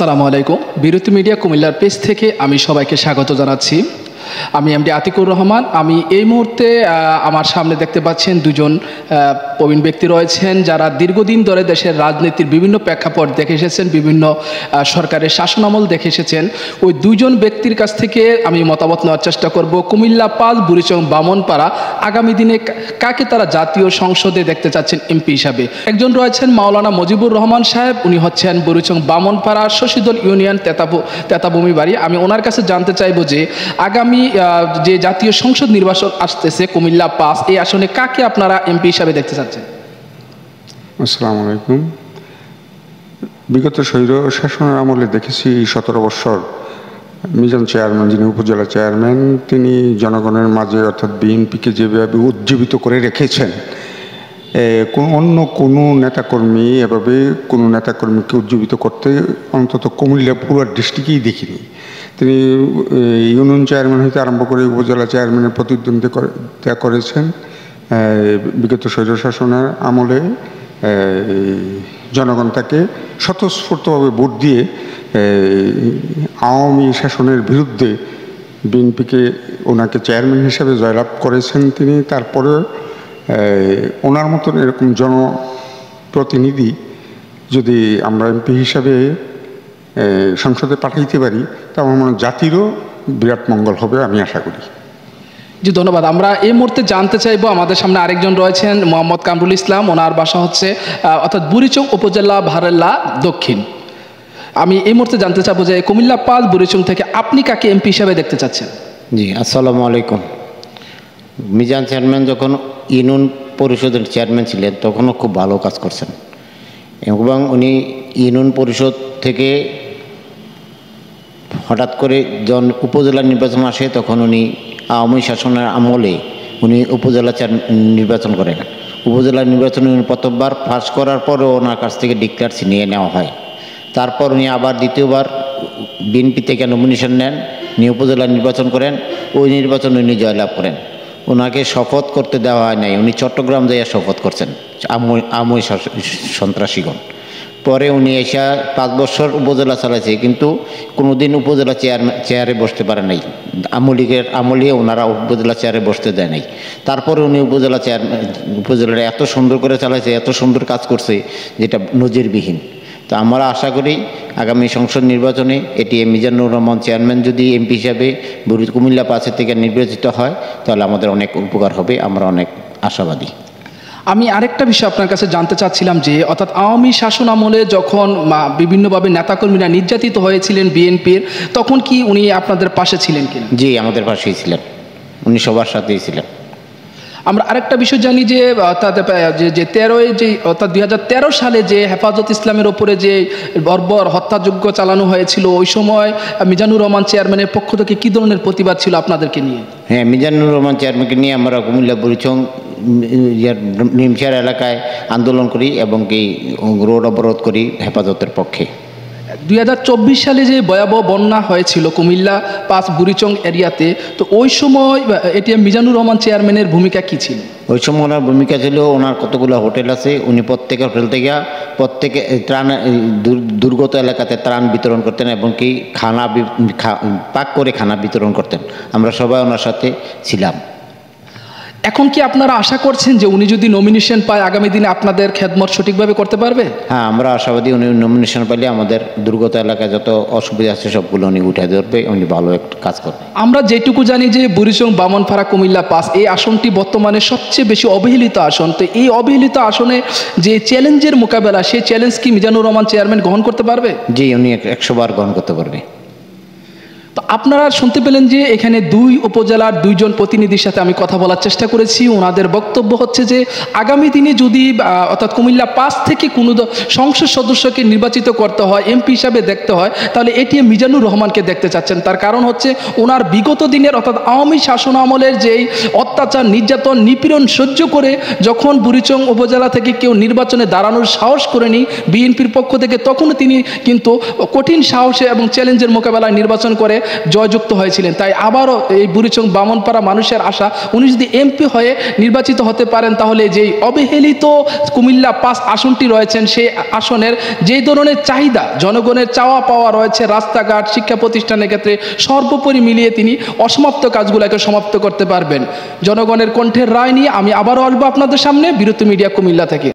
আসসালামু আলাইকুম। বিরতি মিডিয়া কুমিল্লার পেজ থেকে আমি সবাইকে স্বাগত জানাচ্ছি। আমি এমডি আতিকুর রহমান। আমি এই মুহূর্তে আমার সামনে দেখতে পাচ্ছেন দুজন প্রবীণ ব্যক্তি রয়েছেন যারা দীর্ঘদিন ধরে দেশের রাজনীতির বিভিন্ন প্রেক্ষাপট দেখে এসেছেন, বিভিন্ন সরকারের শাসনামল দেখে এসেছেন। ওই দুজন ব্যক্তির কাছ থেকে আমি মতামত নেওয়ার চেষ্টা করব কুমিল্লা ৫ বুড়িচং বামনপাড়া আগামী দিনে কাকে তারা জাতীয় সংসদে দেখতে চাচ্ছেন এমপি হিসাবে। একজন রয়েছেন মাওলানা মজিবুর রহমান সাহেব, উনি হচ্ছেন বুড়িচং বামনপাড়া শশীদল ইউনিয়ন তেতাবুমি বাড়ি। আমি ওনার কাছে জানতে চাইবো যে আগামী যে জাতীয় সংসদ নির্বাচন আসতেছে কুমিল্লা ৫ এই আসনে কাকে আপনারা এমপি হিসাবে দেখতে চাচ্ছেন? আসসালামু আলাইকুম। বিগত স্বৈর শাসনের আমলে দেখেছি ১৭ বছর মিজান চেয়ারম্যান, যিনি উপজেলা চেয়ারম্যান, তিনি জনগণের মাঝে অর্থাৎ বিএনপিকে যেভাবে উজ্জীবিত করে রেখেছেন, অন্য কোনো নেতাকর্মী এভাবে কোনো নেতাকর্মীকে উজ্জীবিত করতে অন্তত কুমিল্লা পুরো ডিস্ট্রিক্টেই দেখিনি। তিনি ইউনিয়ন চেয়ারম্যান হইতে আরম্ভ করে উপজেলা চেয়ারম্যানের প্রতিদ্বন্দ্বিতা করেছেন। বিগত স্বৈরশাসনের আমলে জনগণ তাকে স্বতঃস্ফূর্তভাবে ভোট দিয়ে আওয়ামী শাসনের বিরুদ্ধে বিএনপিকে ওনাকে চেয়ারম্যান হিসেবে জয়লাভ করেছেন তিনি। তারপরে ওনার মতন এরকম জনপ্রতিনিধি যদি আমরা এমপি হিসাবে সংসদে পাঠাইতে পারি তাহলে আমার জাতিরও বিরাট মঙ্গল হবে, আমি আশা করি। জি ধন্যবাদ। আমরা এই মুহূর্তে জানতে চাইবো, আমাদের সামনে আরেকজন রয়েছেন মোহাম্মদ কামরুল ইসলাম, ওনার বাসা হচ্ছে অর্থাৎ বুড়িচং উপজেলা ভারেল্লা দক্ষিণ। আমি এই মুহূর্তে জানতে চাইবো যে কুমিল্লা ৫ বুড়িচং থেকে আপনি কাকে এমপি হিসাবে দেখতে চাচ্ছেন? জি আসসালামু আলাইকুম। মিজান চেয়ারম্যান যখন ইউনিয়ন পরিষদের চেয়ারম্যান ছিলেন তখনও খুব ভালো কাজ করছেন এবং উনি ইউনিয়ন পরিষদ থেকে হঠাৎ করে যখন উপজেলা নির্বাচন আসে তখন উনি আওয়ামী শাসনের আমলে উনি উপজেলা নির্বাচন করেন। উপজেলা নির্বাচনে উনি প্রথমবার পাস করার পরও ওনার কাছ থেকে ডিক্লেয়ার ছিনিয়ে নেওয়া হয়। তারপর উনি আবার দ্বিতীয়বার বিএনপি থেকে নমিনেশন নেন, নিয়ে উপজেলা নির্বাচন করেন। ওই নির্বাচনে উনি জয়লাভ করেন। ওনাকে শপথ করতে দেওয়া হয় নাই, উনি চট্টগ্রাম যাইয়া শপথ করছেন আওয়ামী সন্ত্রাসীগণ। পরে উনি এসে 5 বছর উপজেলা চালাইছে, কিন্তু কোনোদিন উপজেলা চেয়ারে বসতে পারে নাই। আমলে ওনারা উপজেলা চেয়ারে বসতে দেয় নাই। তারপরে উনি উপজেলাটা এত সুন্দর করে চালাইছে, এত সুন্দর কাজ করছে যেটা নজিরবিহীন। তো আমরা আশা করি আগামী সংসদ নির্বাচনে এটি মিজানুর রহমান চেয়ারম্যান যদি এমপি হিসাবে কুমিল্লা ৫ থেকে নির্বাচিত হয় তাহলে আমাদের অনেক উপকার হবে, আমরা অনেক আশাবাদী। আমি আরেকটা বিষয় আপনার কাছে জানতে চাচ্ছিলাম যে অর্থাৎ আওয়ামী শাসন আমলে যখন বিভিন্নভাবে নেতাকর্মীরা নির্যাতিত হয়েছিলেন বিএনপির, তখন কি উনি আপনাদের পাশে ছিলেন কিনা? জি আমাদের পাশেই ছিলেন, উনি সবার সাথেই ছিলেন। আমরা আরেকটা বিষয় জানি যে অর্থাৎ অর্থাৎ 2013 সালে যে হেফাজত ইসলামের ওপরে যে বর্বর হত্যাযজ্ঞ চালানো হয়েছিল, ওই সময় মিজানুর রহমান চেয়ারম্যানের পক্ষ থেকে কী ধরনের প্রতিবাদ ছিল আপনাদেরকে নিয়ে? হ্যাঁ, মিজানুর রহমান চেয়ারম্যানকে নিয়ে আমরা কুমিল্লা বুড়িচং নিমশার এলাকায় আন্দোলন করি এবং কি রোড অবরোধ করি হেফাজতের পক্ষে। 2024 সালে যে ভয়াবহ বন্যা হয়েছিল কুমিল্লা ৫ বুড়িচং এরিয়াতে, তো ওই সময় এটিএম মিজানুর রহমান চেয়ারম্যানের ভূমিকা কী ছিল? ওই সময় ওনার ভূমিকা ছিল, ওনার কতগুলো হোটেল আছে, উনি প্রত্যেকের হোটেল থেকে প্রত্যেকে ত্রাণ দুর্গত এলাকাতে ত্রাণ বিতরণ করতেন এবং কি পাক করে খানা বিতরণ করতেন। আমরা সবাই ওনার সাথে ছিলাম। এখন কি আপনারা আশা করছেন যে উনি যদি নমিনেশন পায় আগামী দিনে আপনাদের খেদমত সঠিকভাবে করতে পারবে? হ্যাঁ, আমরা আশাবাদী উনি নমিনেশন পাইলে আমাদের দুর্গত এলাকায় যত অসুবিধা আছে সবগুলো উনি উঠে ধরবে, উনি ভালো একটা কাজ করবে। আমরা যেটুকু জানি যে বুড়িচং বামনপাড়া কুমিল্লা ৫ এই আসনটি বর্তমানে সবচেয়ে বেশি অবহেলিত আসন। তো এই অবহেলিত আসনে যে চ্যালেঞ্জের মোকাবেলা, সেই চ্যালেঞ্জ কি মিজানুর রহমান চেয়ারম্যান গ্রহণ করতে পারবে? জি, উনি 100 বার গ্রহণ করতে পারবে। তো আপনারা শুনতে পেলেন যে এখানে 2 উপজেলার 2 জন প্রতিনিধির সাথে আমি কথা বলার চেষ্টা করেছি। ওনাদের বক্তব্য হচ্ছে যে আগামী দিনে যদি অর্থাৎ কুমিল্লা ৫ থেকে কোনো সংসদ সদস্যকে নির্বাচিত করতে হয়, এমপি হিসাবে দেখতে হয়, তাহলে এটিএম মিজানুর রহমানকে দেখতে চাচ্ছেন। তার কারণ হচ্ছে ওনার বিগত দিনের অর্থাৎ আওয়ামী শাসন আমলের যেই অত্যাচার, নির্যাতন, নিপীড়ন সহ্য করে যখন বুড়িচং উপজেলা থেকে কেউ নির্বাচনে দাঁড়ানোর সাহস করেনি বিএনপির পক্ষ থেকে, তখনও তিনি কিন্তু কঠিন সাহসে এবং চ্যালেঞ্জের মোকাবেলায় নির্বাচন করে জয়যুক্ত হয়েছিলেন। তাই আবারও এই বুড়িচং বামনপাড়া মানুষের আশা, উনি যদি এমপি হয়ে নির্বাচিত হতে পারেন তাহলে যেই অবহেলিত কুমিল্লা 5 আসনটি রয়েছেন সেই আসনের যেই ধরনের চাহিদা, জনগণের চাওয়া পাওয়া রয়েছে রাস্তাঘাট, শিক্ষা প্রতিষ্ঠানের ক্ষেত্রে সর্বোপরি মিলিয়ে তিনি অসমাপ্ত কাজগুলোকে সমাপ্ত করতে পারবেন। জনগণের কণ্ঠের রায় নিয়ে আমি আবারও আসবো আপনাদের সামনে বিরতি মিডিয়া কুমিল্লা থেকে।